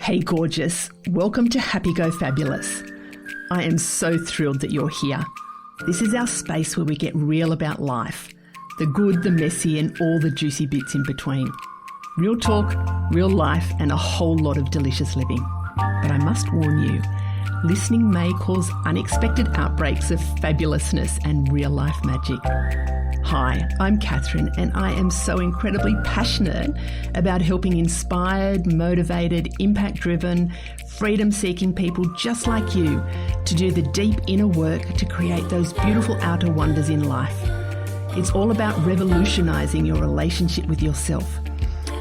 Hey gorgeous, welcome to Happy Go Fabulous. I am so thrilled that you're here. This is our space where we get real about life, the good, the messy and all the juicy bits in between. Real talk, real life and a whole lot of delicious living. But I must warn you, listening may cause unexpected outbreaks of fabulousness and real life magic. Hi, I'm Catherine and I am so incredibly passionate about helping inspired, motivated, impact-driven, freedom-seeking people just like you to do the deep inner work to create those beautiful outer wonders in life. It's all about revolutionising your relationship with yourself,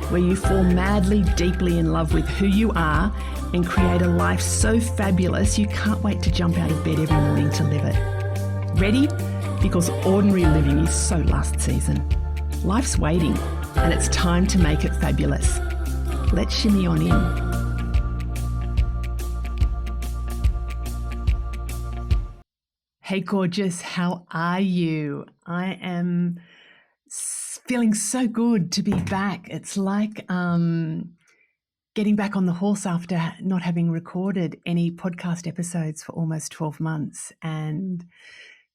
where you fall madly, deeply in love with who you are and create a life so fabulous you can't wait to jump out of bed every morning to live it. Ready? Because ordinary living is so last season. Life's waiting and it's time to make it fabulous. Let's shimmy on in. Hey gorgeous, how are you? I am feeling so good to be back. It's like getting back on the horse after not having recorded any podcast episodes for almost 12 months. And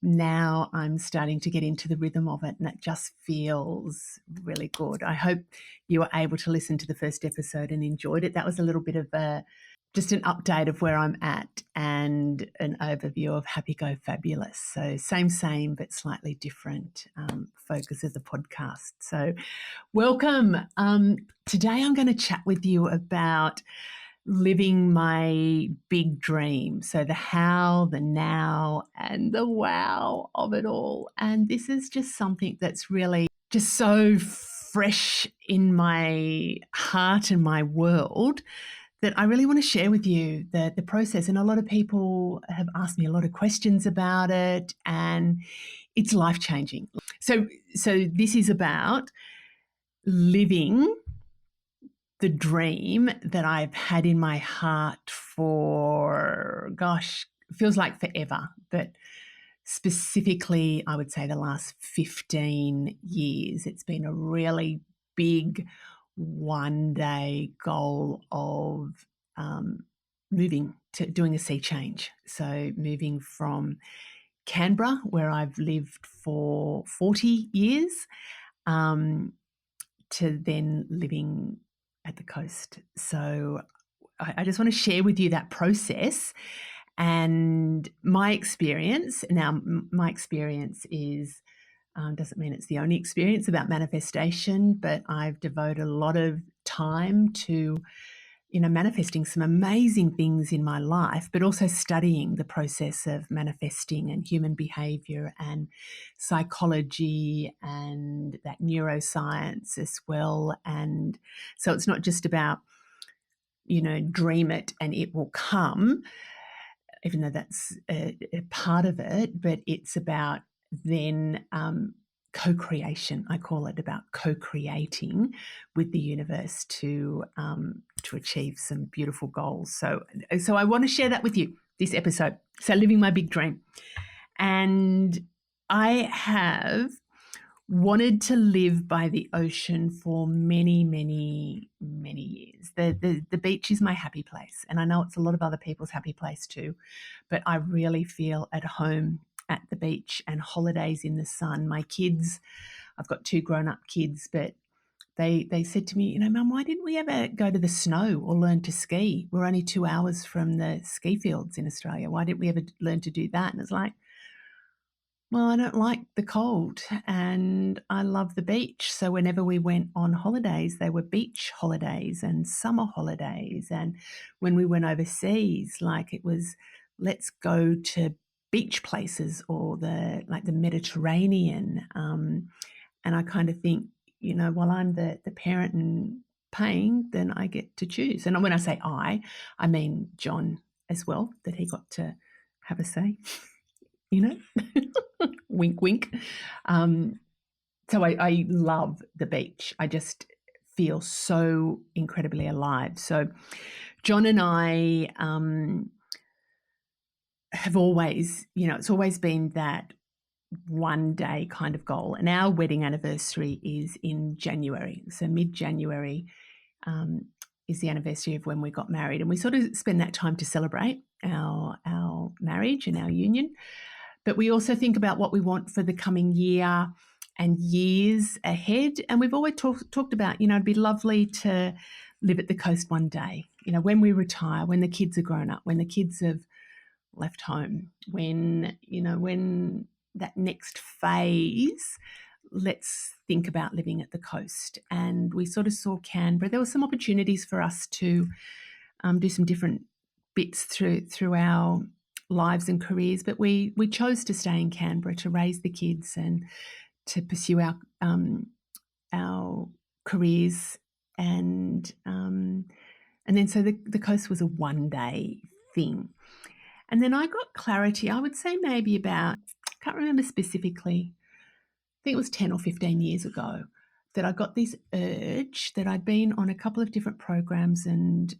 now I'm starting to get into the rhythm of it and it just feels really good. I hope you were able to listen to the first episode and enjoyed it. That was a little bit of just an update of where I'm at and an overview of Happy Go Fabulous. So same, but slightly different focus of the podcast. So welcome. Today I'm going to chat with you about living my big dream. So the how, the now, and the wow of it all. And this is just something that's really just so fresh in my heart and my world that I really want to share with you the process. And a lot of people have asked me a lot of questions about it and it's life-changing. So this is about living the dream that I've had in my heart for, feels like forever, but specifically, I would say the last 15 years. It's been a really big one-day goal of moving to doing a sea change. So moving from Canberra, where I've lived for 40 years, to then living at the coast. So I just want to share with you that process and my experience. Now, my experience is, doesn't mean it's the only experience about manifestation, but I've devoted a lot of time to, manifesting some amazing things in my life, but also studying the process of manifesting and human behavior and psychology and that neuroscience as well. And so it's not just about, dream it and it will come, even though that's a part of it, but it's about then co-creation. I call it about co-creating with the universe to achieve some beautiful goals. So I want to share that with you this episode. So living my big dream. And I have wanted to live by the ocean for many, many, many years. The beach is my happy place. And I know it's a lot of other people's happy place too, but I really feel at home at the beach and holidays in the sun. My kids, I've got 2 grown-up kids, but they said to me, Mum, why didn't we ever go to the snow or learn to ski? We're only 2 hours from the ski fields in Australia. Why didn't we ever learn to do that? And it's like, well, I don't like the cold and I love the beach. So whenever we went on holidays, they were beach holidays and summer holidays. And when we went overseas, like it was, let's go to beach places or the Mediterranean. And I kind of think, while I'm the parent and paying, then I get to choose. And when I say I mean John as well, that he got to have a say, wink, wink. So I love the beach. I just feel so incredibly alive. So John and I have always, it's always been that one day kind of goal. And our wedding anniversary is in January. So mid-January, is the anniversary of when we got married, and we sort of spend that time to celebrate our marriage and our union. But we also think about what we want for the coming year and years ahead. And we've always talked about, it'd be lovely to live at the coast one day, when we retire, when the kids are grown up, when the kids have left home, when that next phase, let's think about living at the coast. And we sort of saw Canberra. There were some opportunities for us to do some different bits through our lives and careers, but we chose to stay in Canberra to raise the kids and to pursue our careers, and then so the coast was a one-day thing. And then I got clarity, I would say maybe about, I can't remember specifically, I think it was 10 or 15 years ago, that I got this urge that I'd been on a couple of different programs and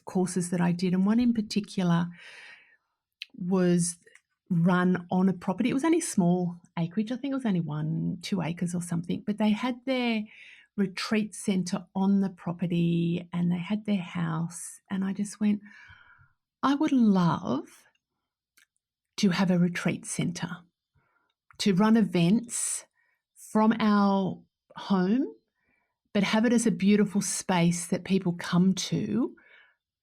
courses that I did, and one in particular was run on a property. It was only small acreage. I think it was only 1-2 acres or something, but they had their retreat centre on the property and they had their house. And I just went, I would love to have a retreat centre, to run events from our home, but have it as a beautiful space that people come to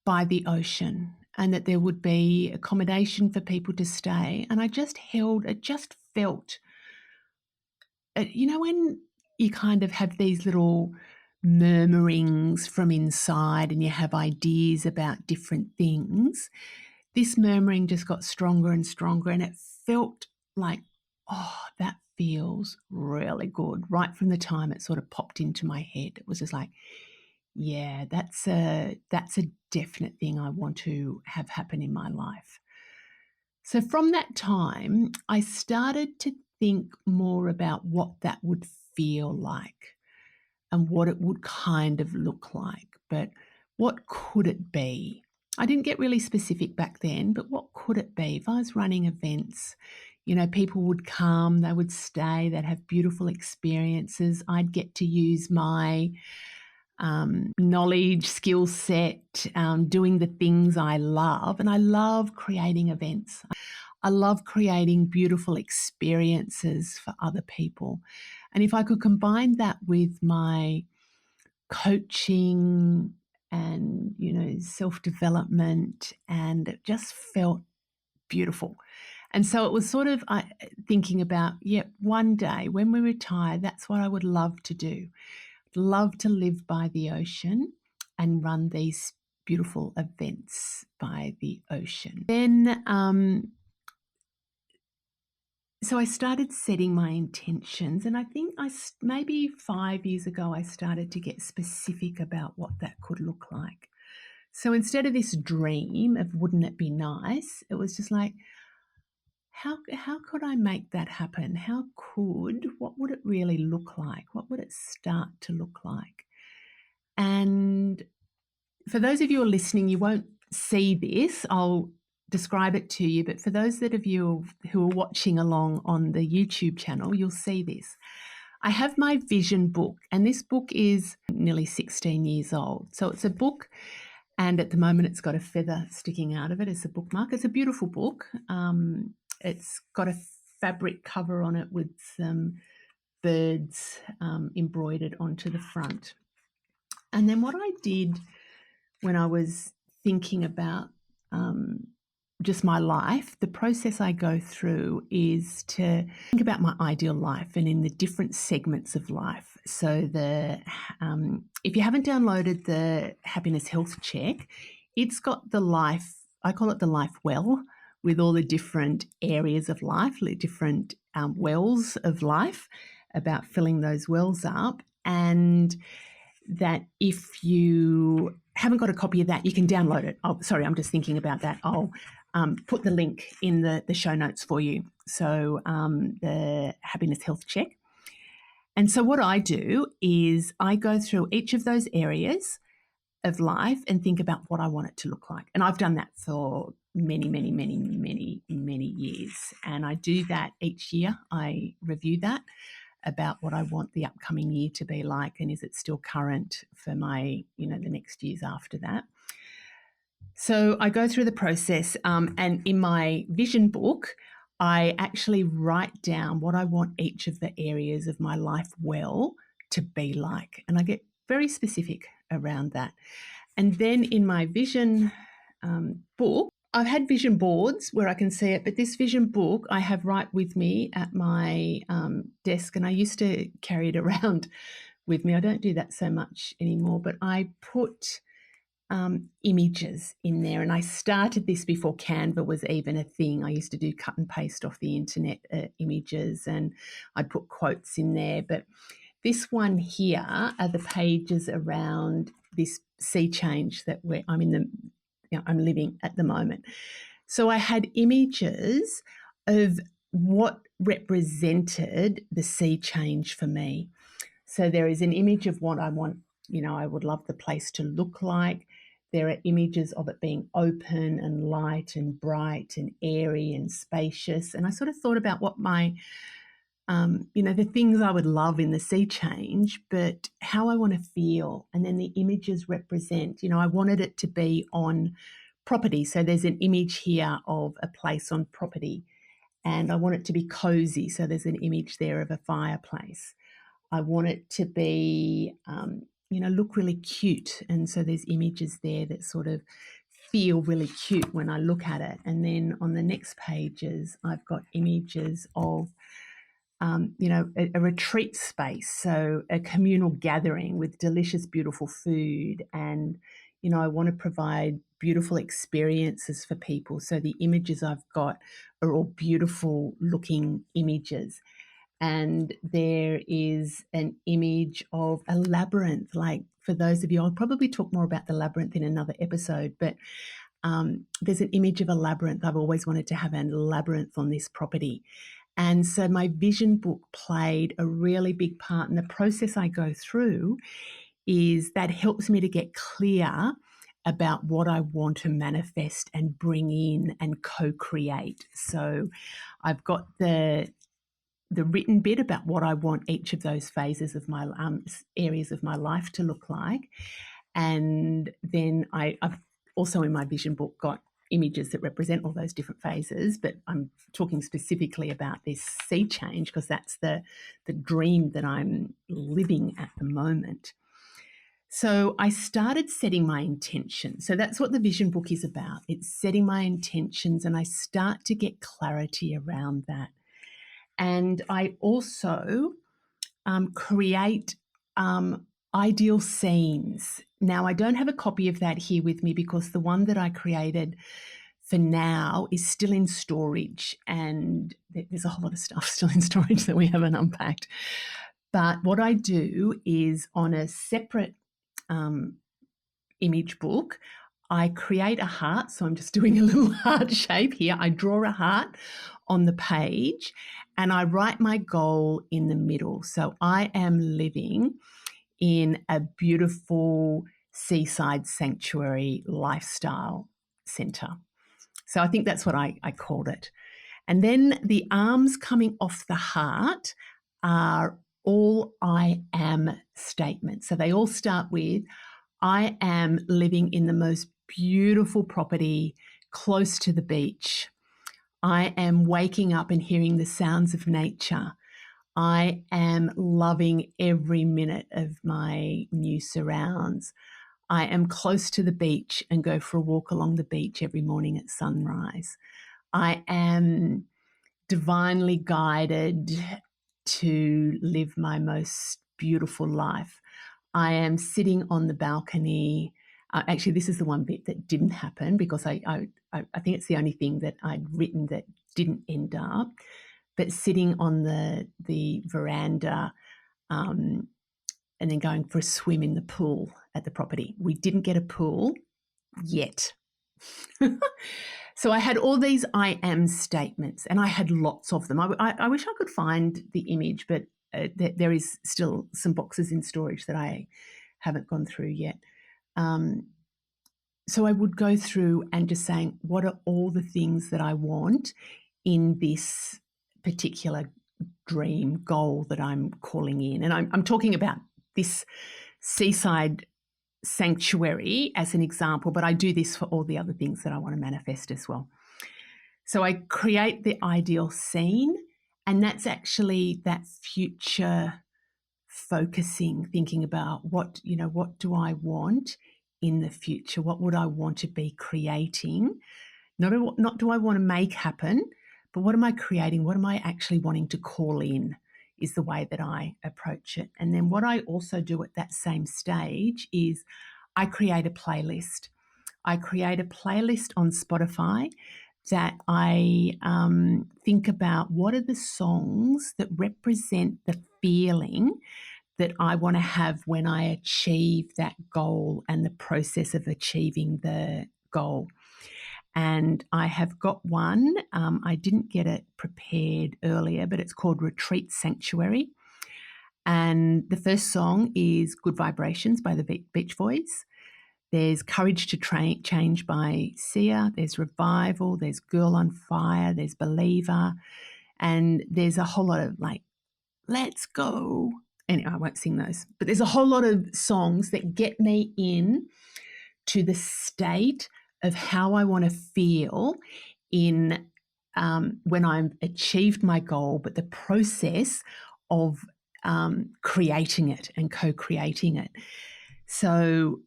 by the ocean, and that there would be accommodation for people to stay. And I just felt, when you kind of have these little murmurings from inside and you have ideas about different things, this murmuring just got stronger and stronger, and it felt like, oh, that feels really good. Right from the time it sort of popped into my head, it was just like, yeah, that's a definite thing I want to have happen in my life. So from that time, I started to think more about what that would feel like and what it would kind of look like. But what could it be? I didn't get really specific back then, but what could it be? If I was running events, people would come, they would stay, they'd have beautiful experiences. I'd get to use my knowledge, skill set, doing the things I love. And I love creating events. I love creating beautiful experiences for other people. And if I could combine that with my coaching and, self-development, and it just felt beautiful. And so it was sort of thinking about, one day when we retire, that's what I would love to do. Love to live by the ocean and run these beautiful events by the ocean. Then, so I started setting my intentions, and I think maybe 5 years ago I started to get specific about what that could look like. So instead of this dream of wouldn't it be nice, it was just like, how could I make that happen? What would it really look like? What would it start to look like? And for those of you who are listening, you won't see this. I'll describe it to you. But for those of you who are watching along on the YouTube channel, you'll see this. I have my vision book, and this book is nearly 16 years old. So it's a book, and at the moment it's got a feather sticking out of it as a bookmark. It's a beautiful book. It's got a fabric cover on it with some birds embroidered onto the front. And then what I did when I was thinking about just my life, the process I go through is to think about my ideal life and in the different segments of life. So if you haven't downloaded the Happiness Health Check, it's got the life, I call it the life well, with all the different areas of life, the different wells of life, about filling those wells up. And that if you haven't got a copy of that, you can download it. Oh, sorry, I'm just thinking about that. I'll put the link in the show notes for you. So the Happiness Health Check. And so what I do is I go through each of those areas of life and think about what I want it to look like. And I've done that for many, many, many, many, many years. And I do that each year. I review that about what I want the upcoming year to be like, and is it still current for my, the next years after that. So I go through the process, and in my vision book, I actually write down what I want each of the areas of my life to be like, and I get very specific around that. And then in my vision book, I've had vision boards where I can see it, but this vision book I have right with me at my desk, and I used to carry it around with me. I don't do that so much anymore, but I put images in there, and I started this before Canva was even a thing. I used to do cut and paste off the internet images, and I'd put quotes in there. But this one here are the pages around this sea change that I'm living at the moment. So I had images of what represented the sea change for me. So there is an image of what I want, I would love the place to look like. There are images of it being open and light and bright and airy and spacious. And I sort of thought about what my, the things I would love in the sea change, but how I want to feel. And then the images represent, I wanted it to be on property. So there's an image here of a place on property, and I want it to be cozy. So there's an image there of a fireplace. I want it to be, look really cute. And so there's images there that sort of feel really cute when I look at it. And then on the next pages, I've got images of, a retreat space. So a communal gathering with delicious, beautiful food. And, I want to provide beautiful experiences for people. So the images I've got are all beautiful looking images. And there is an image of a labyrinth. Like, for those of you, I'll probably talk more about the labyrinth in another episode, but there's an image of a labyrinth. I've always wanted to have a labyrinth on this property. And so my vision book played a really big part. And the process I go through is that helps me to get clear about what I want to manifest and bring in and co-create. So I've got the written bit about what I want each of those phases of my areas of my life to look like. And then I've also in my vision book got images that represent all those different phases, but I'm talking specifically about this sea change because that's the dream that I'm living at the moment. So I started setting my intention. So that's what the vision book is about. It's setting my intentions, and I start to get clarity around that. And I also create ideal scenes. Now, I don't have a copy of that here with me because the one that I created for now is still in storage, and there's a whole lot of stuff still in storage that we haven't unpacked. But what I do is on a separate image book, I create a heart. So I'm just doing a little heart shape here. I draw a heart on the page and I write my goal in the middle. So I am living in a beautiful seaside sanctuary lifestyle centre. So I think that's what I called it. And then the arms coming off the heart are all I am statements. So they all start with, I am living in the most beautiful property close to the beach. I am waking up and hearing the sounds of nature. I am loving every minute of my new surrounds. I am close to the beach and go for a walk along the beach every morning at sunrise. I am divinely guided to live my most beautiful life. I am sitting on the balcony. Actually, this is the one bit that didn't happen because I think it's the only thing that I'd written that didn't end up. But sitting on the veranda and then going for a swim in the pool at the property. We didn't get a pool yet. So I had all these I am statements, and I had lots of them. I wish I could find the image, but there is still some boxes in storage that I haven't gone through yet. So I would go through and just saying, what are all the things that I want in this particular dream goal that I'm calling in. And I'm talking about this seaside sanctuary as an example, but I do this for all the other things that I want to manifest as well. So I create the ideal scene, and that's actually that future focusing, thinking about what do I want in the future? What would I want to be creating? Not do I want to make happen, but what am I creating? What am I actually wanting to call in is the way that I approach it. And then what I also do at that same stage is I create a playlist. I create a playlist on Spotify that I think about what are the songs that represent the feeling that I want to have when I achieve that goal and the process of achieving the goal. And I have got one. I didn't get it prepared earlier, but it's called Retreat Sanctuary. And the first song is Good Vibrations by the Beach Boys. There's Courage to Change by Sia. There's Revival. There's Girl on Fire. There's Believer. And there's a whole lot of like, Let's Go. Anyway, I won't sing those. But there's a whole lot of songs that get me in to the state of how I want to feel in when I've achieved my goal, but the process of creating it and co-creating it. So,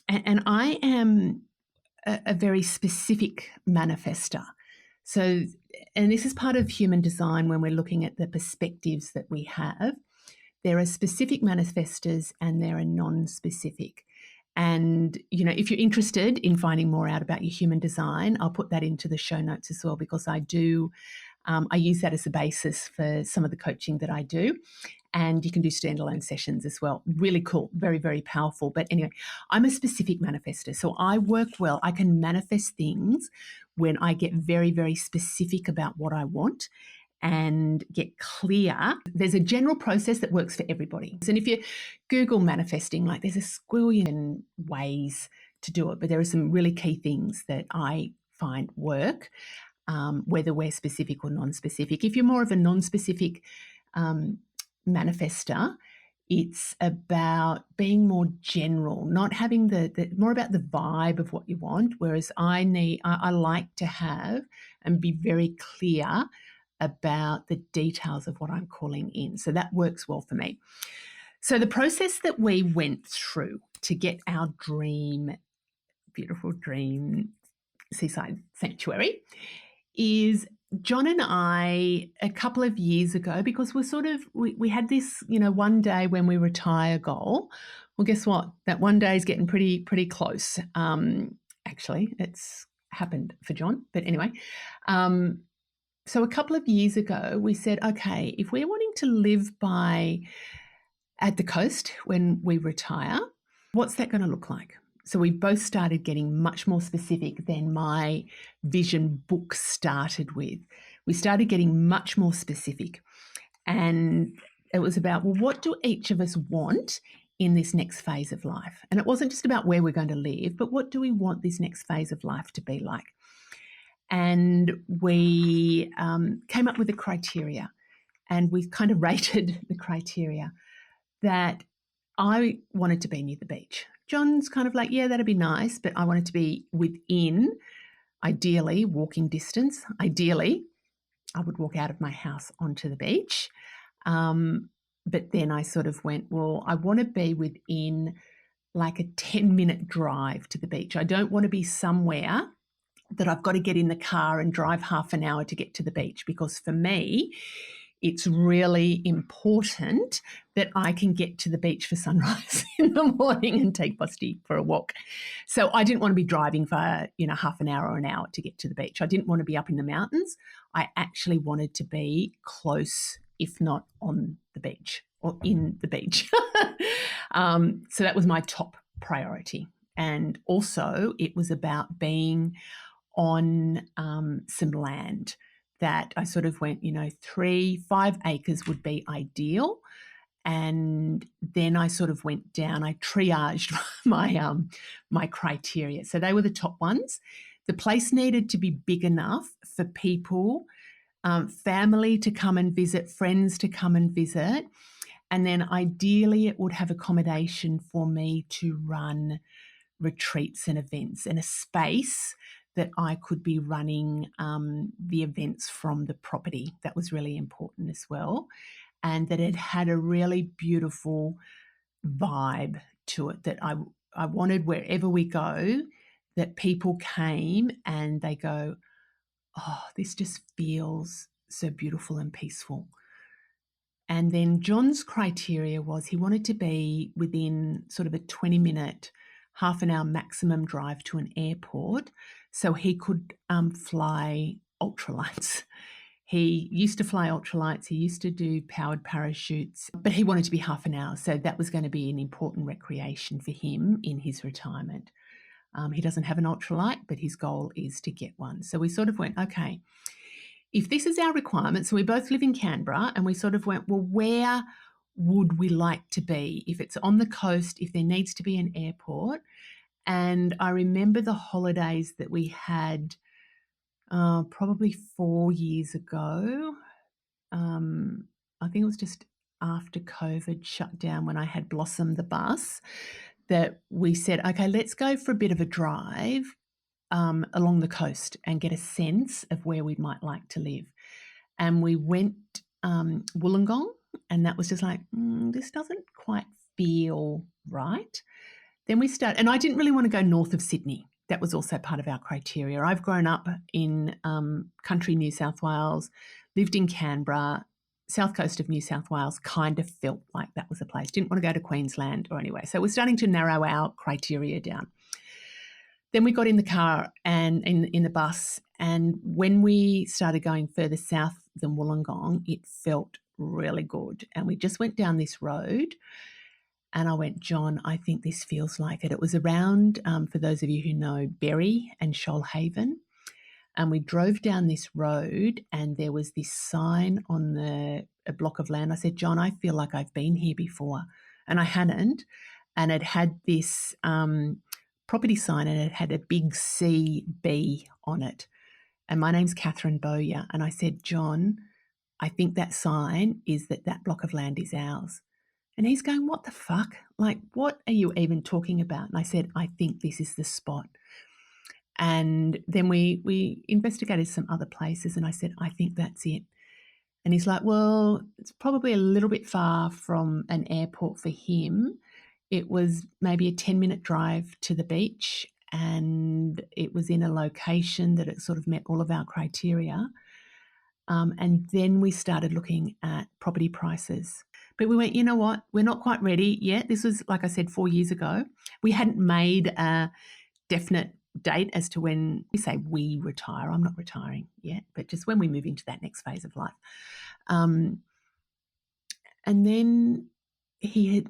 and I am a very specific manifester. So, and this is part of human design when we're looking at the perspectives that we have. There are specific manifestors and there are non-specific. And, if you're interested in finding more out about your human design, I'll put that into the show notes as well, because I use that as a basis for some of the coaching that I do. And you can do standalone sessions as well. Really cool, very, very powerful. But anyway, I'm a specific manifester. So I work well. I can manifest things when I get very, very specific about what I want and get clear. There's a general process that works for everybody. And if you Google manifesting, like there's a squillion ways to do it, but there are some really key things that I find work, whether we're specific or non-specific. If you're more of a non-specific manifester, it's about being more general, not having the more about the vibe of what you want, whereas I like to have and be very clear about the details of what I'm calling in. So that works well for me. So the process that we went through to get our beautiful dream seaside sanctuary is John and I, a couple of years ago, because we had this, one day when we retire goal. Well, guess what? That one day is getting pretty close. Actually, it's happened for John. But anyway, so a couple of years ago, we said, okay, if we're wanting to live at the coast when we retire, what's that going to look like? So we both started getting much more specific than my vision book started with. We started getting much more specific. And it was about, well, what do each of us want in this next phase of life? And it wasn't just about where we're going to live, but what do we want this next phase of life to be like? And we came up with a criteria, and we kind of rated the criteria that I wanted to be near the beach. John's kind of like, yeah, that'd be nice, but I wanted to be within, ideally, walking distance. Ideally, I would walk out of my house onto the beach. But then I sort of went, well, I want to be within like a 10-minute drive to the beach. I don't want to be somewhere that I've got to get in the car and drive half an hour to get to the beach, because for me, it's really important that I can get to the beach for sunrise in the morning and take Bosty for a walk. So I didn't want to be driving for, half an hour or an hour to get to the beach. I didn't want to be up in the mountains. I actually wanted to be close, if not on the beach or in the beach. So that was my top priority. And also it was about being on some land that I sort of went, 3-5 acres would be ideal. And then I sort of went down, I triaged my criteria. So they were the top ones. The place needed to be big enough for people family to come and visit, friends to come and visit. And then ideally it would have accommodation for me to run retreats and events and a space that I could be running the events from the property. That was really important as well. And that it had a really beautiful vibe to it, that I wanted wherever we go, that people came and they go, oh, this just feels so beautiful and peaceful. And then John's criteria was he wanted to be within sort of a 20-minute, half an hour maximum drive to an airport so he could fly ultralights. He used to fly ultralights. He used to do powered parachutes, but he wanted to be half an hour. So that was going to be an important recreation for him in his retirement. He doesn't have an ultralight, but his goal is to get one. So we sort of went, okay, if this is our requirement, so we both live in Canberra, and we sort of went, well, where would we like to be? If it's on the coast, if there needs to be an airport. And I remember the holidays that we had probably 4 years ago. I think it was just after COVID shut down when I had Blossom the bus, that we said, okay, let's go for a bit of a drive along the coast and get a sense of where we might like to live. And we went Wollongong, and that was just like, this doesn't quite feel right. Then we started, and I didn't really want to go north of Sydney. That was also part of our criteria. I've grown up in country New South Wales, lived in Canberra, south coast of New South Wales, kind of felt like that was a place. Didn't want to go to Queensland or anywhere. So we're starting to narrow our criteria down. Then we got in the car and in the bus, and when we started going further south than Wollongong, it felt really good. And we just went down this road, and I went, John, I think this feels like it. It was around, for those of you who know, Berry and Shoalhaven. And we drove down this road, and there was this sign on a block of land. I said, John, I feel like I've been here before. And I hadn't. And it had this property sign, and it had a big CB on it. And my name's Catherine Bowyer. And I said, John, I think that sign is that block of land is ours. And he's going, what the fuck? Like, what are you even talking about? And I said, I think this is the spot. And then we investigated some other places, and I said, I think that's it. And he's like, well, it's probably a little bit far from an airport for him. It was maybe a 10-minute drive to the beach, and it was in a location that it sort of met all of our criteria. And then we started looking at property prices. But we went, you know what? We're not quite ready yet. This was, like I said, 4 years ago. We hadn't made a definite date as to when we say we retire. I'm not retiring yet, but just when we move into that next phase of life. And then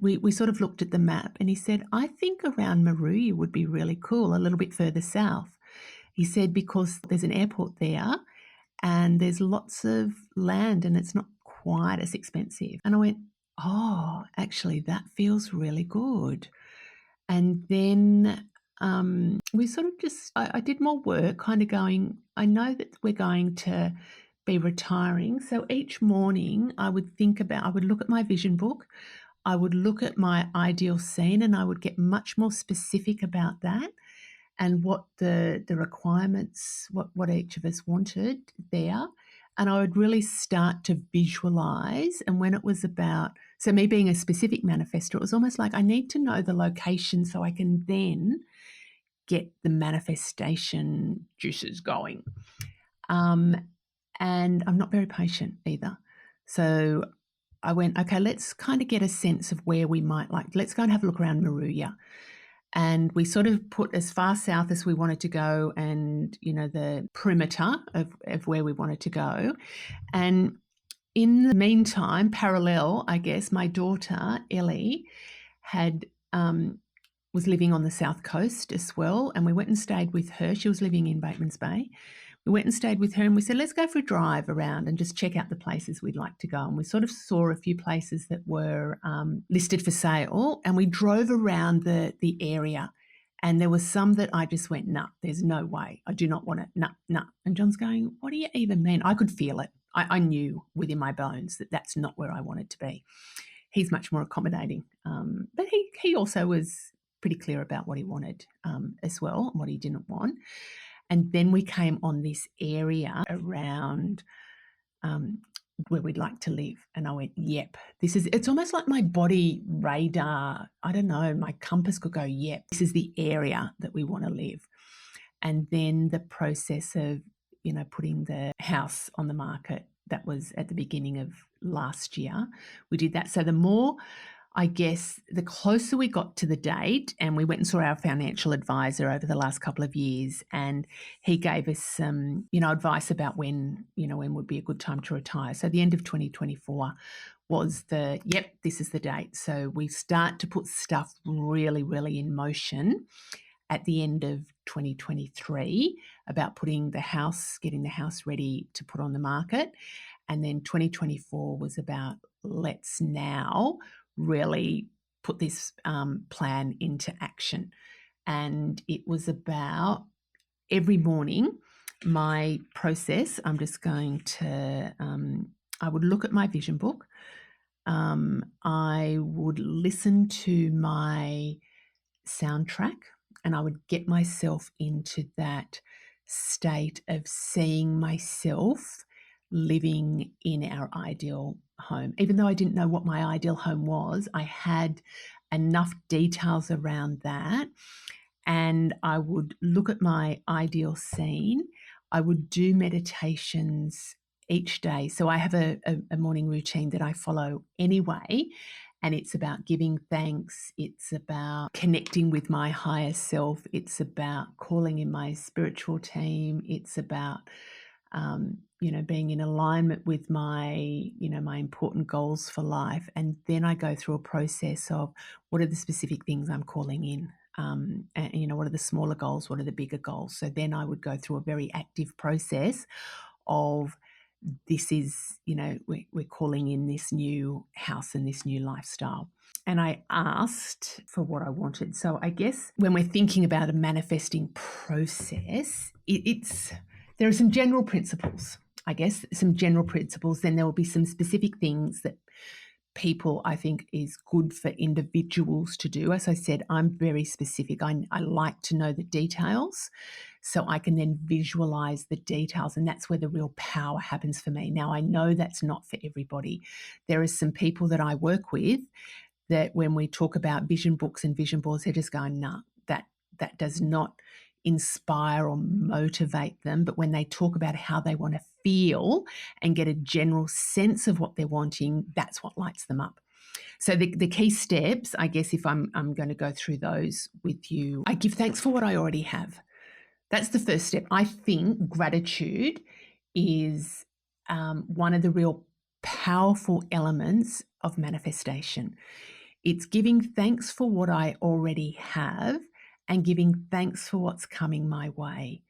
we sort of looked at the map, and he said, I think around Maruya would be really cool, a little bit further south. He said, because there's an airport there and there's lots of land and it's not quite as expensive. And I went, oh, actually, that feels really good. And then we sort of just, I did more work kind of going, I know that we're going to be retiring. So each morning I would look at my vision book, I would look at my ideal scene, and I would get much more specific about that and what the requirements, what each of us wanted there. And I would really start to visualize. And when it was about, so me being a specific manifestor, it was almost like I need to know the location so I can then get the manifestation juices going. And I'm not very patient either. So I went, okay, let's kind of get a sense of where we might like, let's go and have a look around Maruya. And we sort of put as far south as we wanted to go, and, you know, the perimeter of where we wanted to go. And in the meantime, parallel, I guess, my daughter, Ellie, was living on the south coast as well. And we went and stayed with her. She was living in Bateman's Bay. We went and stayed with her, and we said, let's go for a drive around and just check out the places we'd like to go. And we sort of saw a few places that were listed for sale, and we drove around the area. And there was some that I just went, no, there's no way. I do not want it. No. And John's going, what do you even mean? I could feel it. I knew within my bones that that's not where I wanted to be. He's much more accommodating, but he also was pretty clear about what he wanted as well and what he didn't want. And then we came on this area around where we'd like to live. And I went, yep, it's almost like my body radar. I don't know, my compass could go, yep, this is the area that we want to live. And then the process of, putting the house on the market, that was at the beginning of last year. We did that. So the more, I guess, the closer we got to the date, and we went and saw our financial advisor over the last couple of years, and he gave us some, advice about when would be a good time to retire. So the end of 2024 was this is the date. So we start to put stuff really, really in motion at the end of 2023 about getting the house ready to put on the market. And then 2024 was about, let's now really put this plan into action. And it was about every morning, my process, I'm just going to, I would look at my vision book. I would listen to my soundtrack, and I would get myself into that state of seeing myself living in our ideal home. Even though I didn't know what my ideal home was, I had enough details around that. And I would look at my ideal scene. I would do meditations each day. So I have a morning routine that I follow anyway. And it's about giving thanks. It's about connecting with my higher self. It's about calling in my spiritual team. It's about, being in alignment with my, my important goals for life. And then I go through a process of what are the specific things I'm calling in. And, what are the smaller goals? What are the bigger goals? So then I would go through a very active process of, this is, we're calling in this new house and this new lifestyle. And I asked for what I wanted. So I guess when we're thinking about a manifesting process, there are some general principles, Then there will be some specific things that people, I think, is good for individuals to do. As I said, I'm very specific. I like to know the details so I can then visualize the details, and that's where the real power happens for me. Now, I know that's not for everybody. There are some people that I work with that when we talk about vision books and vision boards, they're just going, nah, that does not inspire or motivate them. But when they talk about how they want to feel and get a general sense of what they're wanting, that's what lights them up. So the key steps, I guess, if I'm going to go through those with you, I give thanks for what I already have. That's the first step. I think gratitude is one of the real powerful elements of manifestation. It's giving thanks for what I already have and giving thanks for what's coming my way.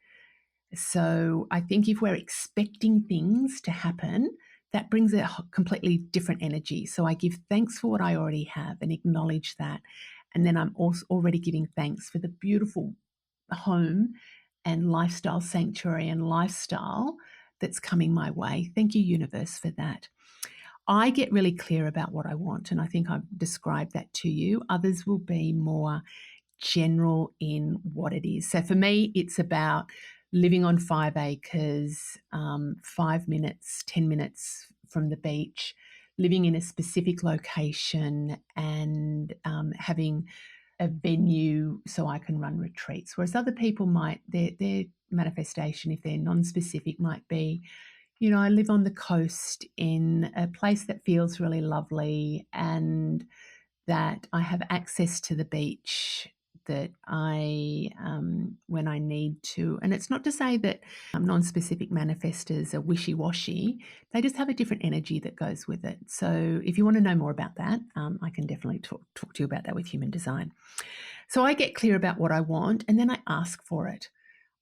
So I think if we're expecting things to happen, that brings a completely different energy. So I give thanks for what I already have and acknowledge that. And then I'm also already giving thanks for the beautiful home and lifestyle sanctuary and lifestyle that's coming my way. Thank you, universe, for that. I get really clear about what I want, and I think I've described that to you. Others will be more general in what it is. So for me, it's about living on 5 acres, 5 minutes, 10 minutes from the beach, living in a specific location, and having a venue so I can run retreats. Whereas other people might, their manifestation, if they're non-specific, might be, I live on the coast in a place that feels really lovely and that I have access to the beach, that I, when I need to, and it's not to say that non-specific manifestors are wishy-washy, they just have a different energy that goes with it. So if you want to know more about that, I can definitely talk to you about that with human design. So I get clear about what I want and then I ask for it.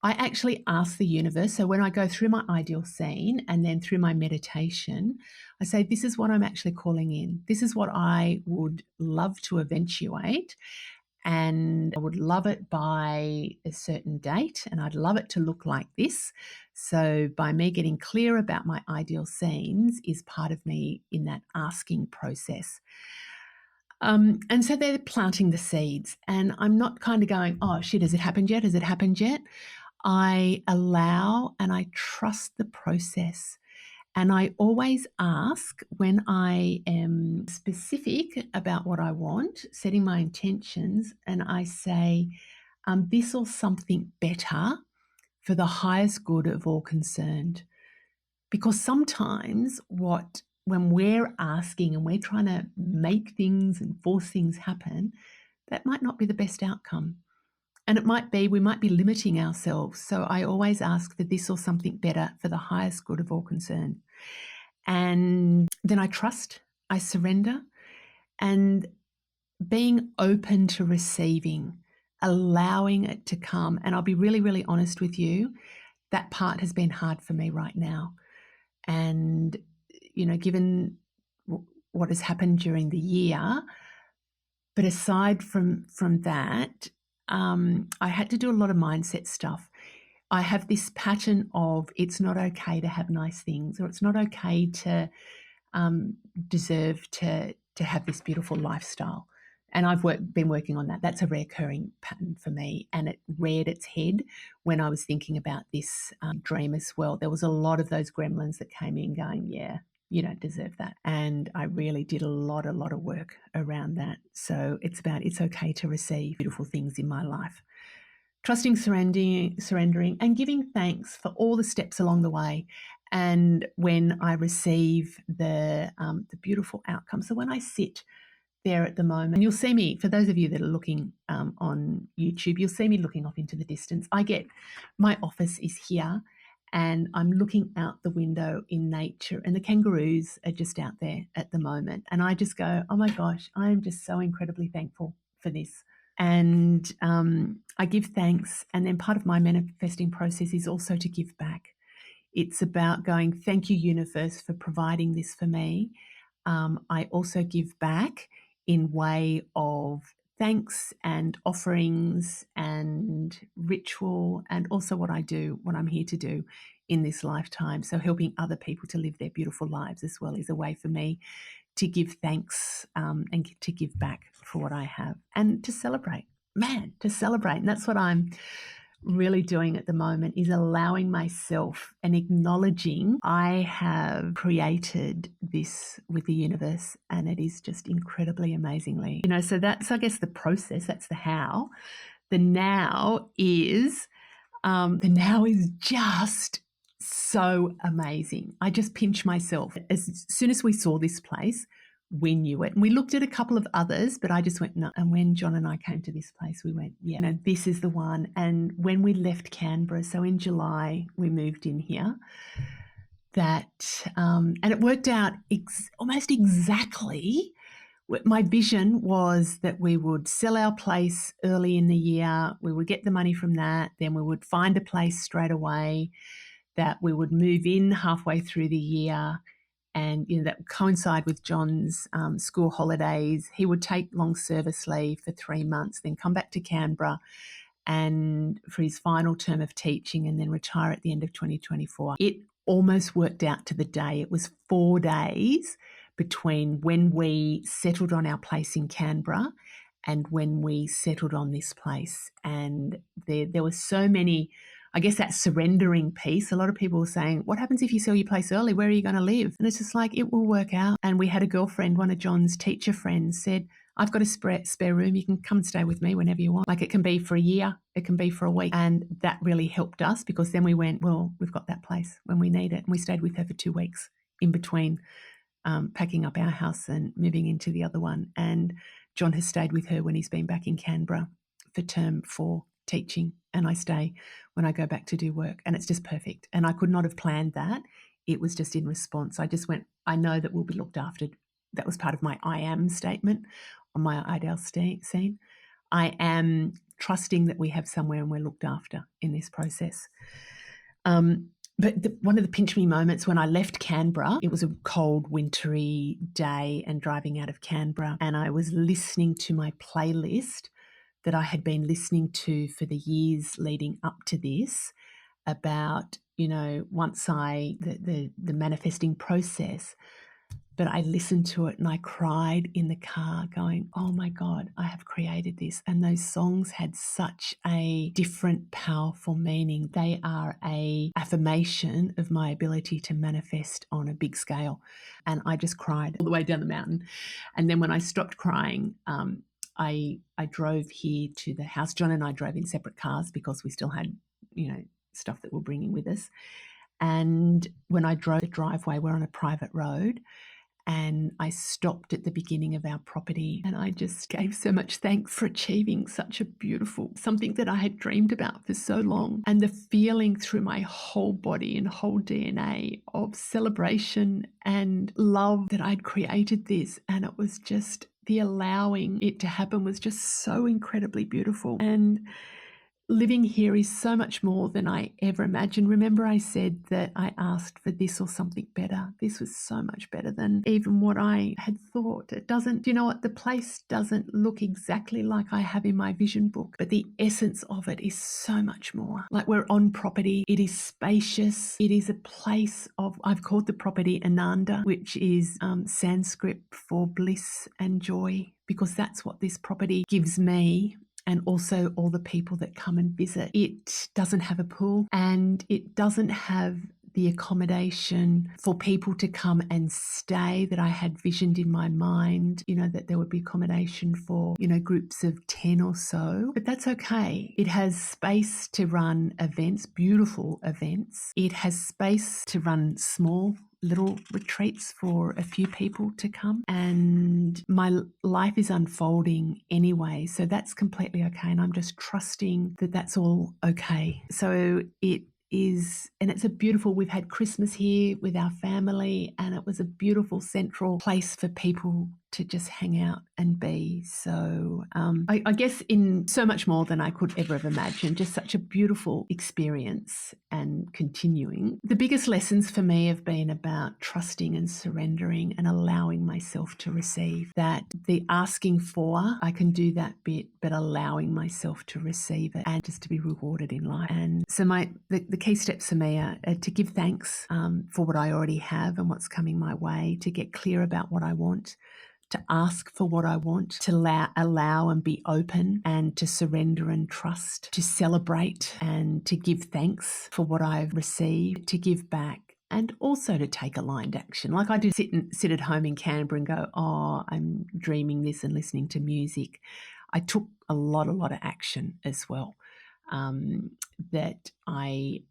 I actually ask the universe. So when I go through my ideal scene and then through my meditation, I say, this is what I'm actually calling in. This is what I would love to eventuate. and I would love it by a certain date, and I'd love it to look like this. So by me getting clear about my ideal scenes is part of me in that asking process. And so they're planting the seeds, and I'm not kind of going, oh shit, has it happened yet? Has it happened yet? I allow and I trust the process. And I always ask when I am specific about what I want, setting my intentions, and I say, this or something better for the highest good of all concerned. Because sometimes when we're asking and we're trying to make things and force things happen, that might not be the best outcome. And we might be limiting ourselves. So I always ask for this or something better for the highest good of all concerned. And then I trust, I surrender, and being open to receiving, allowing it to come. And I'll be really, really honest with you, that part has been hard for me right now. And, given what has happened during the year, but aside from that, I had to do a lot of mindset stuff. I have this pattern of it's not okay to have nice things, or it's not okay to deserve to have this beautiful lifestyle. And I've been working on that. That's a recurring pattern for me. And it reared its head when I was thinking about this dream as well. There was a lot of those gremlins that came in going, yeah, you don't deserve that. And I really did a lot of work around that. So it's okay to receive beautiful things in my life. Trusting, surrendering, and giving thanks for all the steps along the way. And when I receive the beautiful outcome, so when I sit there at the moment, and you'll see me, for those of you that are looking on YouTube, you'll see me looking off into the distance. My office is here, and I'm looking out the window in nature, and the kangaroos are just out there at the moment. And I just go, oh my gosh, I am just so incredibly thankful for this. And I give thanks. And then part of my manifesting process is also to give back. It's about going, thank you, universe, for providing this for me. I also give back in way of thanks and offerings and ritual, and also what I'm here to do in this lifetime. So helping other people to live their beautiful lives as well is a way for me to give thanks and to give back for what I have, and to celebrate. And that's what I'm really doing at the moment, is allowing myself and acknowledging I have created this with the universe, and it is just incredibly amazingly. So that's, I guess, the process. That's the how. The now is just so amazing. I just pinch myself. As soon as we saw this place, we knew it. And we looked at a couple of others, but I just went, no. And when John and I came to this place, we went, yeah, no, this is the one. And when we left Canberra, so in July, we moved in here, and it worked out almost exactly. My vision was that we would sell our place early in the year, we would get the money from that, then we would find a place straight away, that we would move in halfway through the year, and that would coincide with John's school holidays. He would take long service leave for 3 months, then come back to Canberra and for his final term of teaching, and then retire at the end of 2024. It almost worked out to the day. It was 4 days between when we settled on our place in Canberra and when we settled on this place. And there were so many, I guess, that surrendering piece. A lot of people were saying, what happens if you sell your place early? Where are you going to live? And it's just like, it will work out. And we had a girlfriend, one of John's teacher friends, said, I've got a spare room. You can come and stay with me whenever you want. Like, it can be for a year, it can be for a week. And that really helped us, because then we went, well, we've got that place when we need it. And we stayed with her for 2 weeks in between packing up our house and moving into the other one. And John has stayed with her when he's been back in Canberra for term 4 teaching, and I stay when I go back to do work, and it's just perfect. And I could not have planned that. It was just in response. I just went, I know that we'll be looked after. That was part of my I am statement on my ideal scene. I am trusting that we have somewhere and we're looked after in this process. But one of the pinch me moments when I left Canberra, it was a cold, wintry day and driving out of Canberra, and I was listening to my playlist that I had been listening to for the years leading up to this about, once the manifesting process. But I listened to it and I cried in the car going, oh my God, I have created this. And those songs had such a different, powerful meaning. They are a affirmation of my ability to manifest on a big scale. And I just cried all the way down the mountain. And then when I stopped crying, I drove here to the house. John and I drove in separate cars because we still had, stuff that we're bringing with us. And when I drove the driveway, we're on a private road. And I stopped at the beginning of our property and I just gave so much thanks for achieving such a beautiful, something that I had dreamed about for so long. And the feeling through my whole body and whole DNA of celebration and love that I'd created this. And it was just, the allowing it to happen was just so incredibly beautiful. And living here is so much more than I ever imagined. Remember I said that I asked for this or something better. This was so much better than even what I had thought. It doesn't, you know what? The place doesn't look exactly like I have in my vision book, but the essence of it is so much more. Like we're on property. It is spacious. It is a place of, I've called the property Ananda, which is Sanskrit for bliss and joy, because that's what this property gives me. And also all the people that come and visit. It doesn't have a pool and it doesn't have the accommodation for people to come and stay that I had visioned in my mind, that there would be accommodation for, groups of 10 or so. But that's okay. It has space to run events, beautiful events. It has space to run small little retreats for a few people to come, and my life is unfolding anyway, so that's completely okay, and I'm just trusting that that's all okay. So it is, and it's a beautiful, we've had Christmas here with our family and it was a beautiful central place for people to just hang out and be. So I guess in so much more than I could ever have imagined, just such a beautiful experience and continuing. The biggest lessons for me have been about trusting and surrendering and allowing myself to receive. That the asking for, I can do that bit, but allowing myself to receive it and just to be rewarded in life. And so the key steps for me are to give thanks for what I already have and what's coming my way, to get clear about what I want, to ask for what I want, to allow and be open, and to surrender and trust, to celebrate and to give thanks for what I've received, to give back, and also to take aligned action. Like I do sit at home in Canberra and go, oh, I'm dreaming this and listening to music. I took a lot of action as well, that I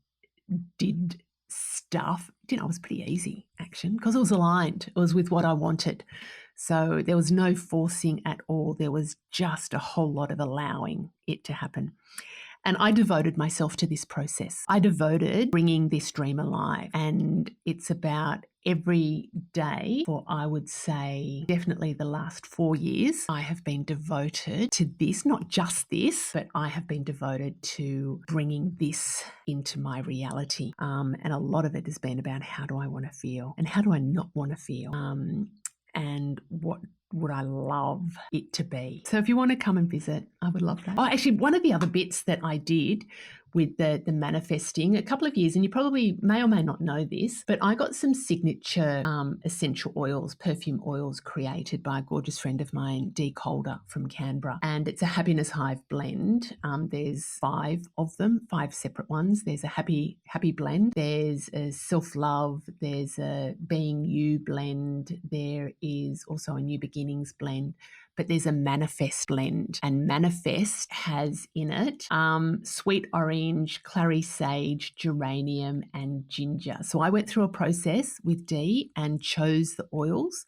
did stuff, it was pretty easy action because it was aligned. It was with what I wanted. So there was no forcing at all. There was just a whole lot of allowing it to happen. And I devoted myself to this process. I devoted bringing this dream alive. And it's about every day for, I would say, definitely the last 4 years, I have been devoted to this, not just this, but I have been devoted to bringing this into my reality. And a lot of it has been about how do I want to feel and how do I not want to feel, and what would I love it to be. So if you want to come and visit, I would love that. Oh, actually, one of the other bits that I did with the manifesting a couple of years, and you probably may or may not know this, but I got some signature essential oils, perfume oils created by a gorgeous friend of mine, Dee Calder from Canberra. And it's a Happiness Hive blend. There's 5 of them, 5 separate ones. There's a happy blend. There's a self-love. There's a being you blend. There is also a new beginnings blend. But there's a manifest blend, and manifest has in it sweet orange, clary sage, geranium, and ginger. So I went through a process with Dee and chose the oils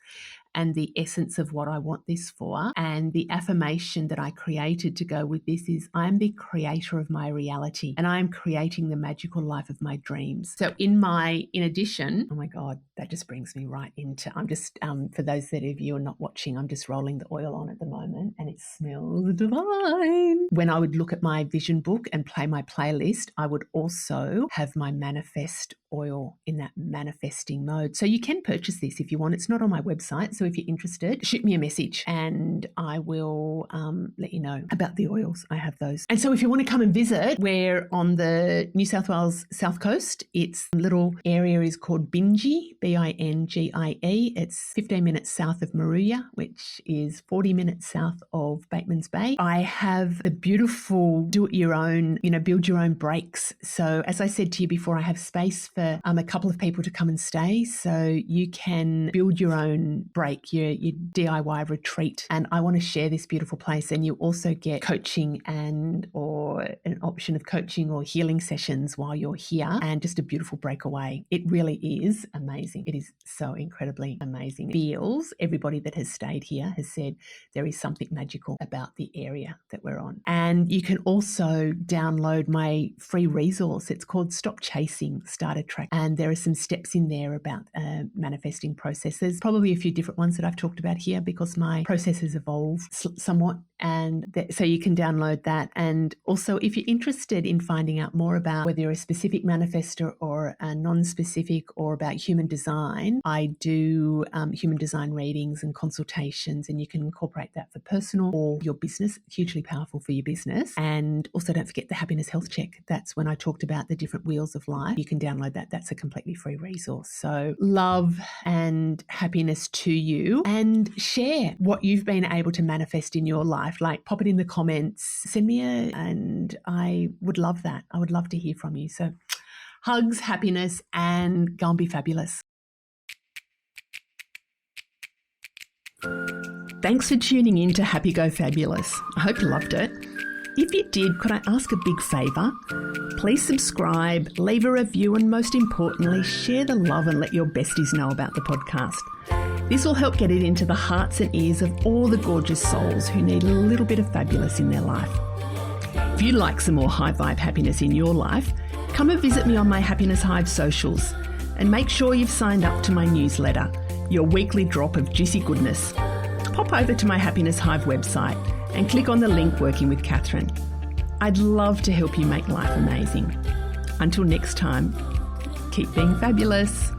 and the essence of what I want this for. And the affirmation that I created to go with this is, I am the creator of my reality and I am creating the magical life of my dreams. So in addition, oh my God, that just brings me right into, I'm just, for those of you who are not watching, I'm just rolling the oil on at the moment and it smells divine. When I would look at my vision book and play my playlist, I would also have my manifest oil in that manifesting mode. So you can purchase this if you want. It's not on my website. So if you're interested, shoot me a message and I will let you know about the oils. I have those. And so if you want to come and visit, we're on the New South Wales South Coast. Its little area is called Bingie, Bingie. It's 15 minutes south of Moruya, which is 40 minutes south of Bateman's Bay. I have the beautiful build your own breaks. So as I said to you before, I have space for a couple of people to come and stay. So you can build your own break, your DIY retreat. And I want to share this beautiful place. And you also get coaching or an option of coaching or healing sessions while you're here, and just a beautiful breakaway. It really is amazing. It is so incredibly amazing. It feels, everybody that has stayed here has said there is something magical about the area that we're on. And you can also download my free resource. It's called Stop Chasing, Start a Track. And there are some steps in there about manifesting processes. Probably a few different ones that I've talked about here because my process has evolved somewhat. And so you can download that. And also, if you're interested in finding out more about whether you're a specific manifestor or a non-specific, or about human design, I do human design readings and consultations, and you can incorporate that for personal or your business. Hugely powerful for your business. And also don't forget the happiness health check. That's when I talked about the different wheels of life. You can download that. That's a completely free resource. So love and happiness to you, and share what you've been able to manifest in your life. Like, pop it in the comments, send me and I would love that. I would love to hear from you. So hugs, happiness, and go and be fabulous. Thanks for tuning in to Happy Go Fabulous. I hope you loved it. If you did, could I ask a big favour? Please subscribe, leave a review, and most importantly, share the love and let your besties know about the podcast. This will help get it into the hearts and ears of all the gorgeous souls who need a little bit of fabulous in their life. If you'd like some more high vibe happiness in your life, come and visit me on my Happiness Hive socials, and make sure you've signed up to my newsletter, your weekly drop of juicy goodness. Pop over to my Happiness Hive website and click on the link Working with Catherine. I'd love to help you make life amazing. Until next time, keep being fabulous.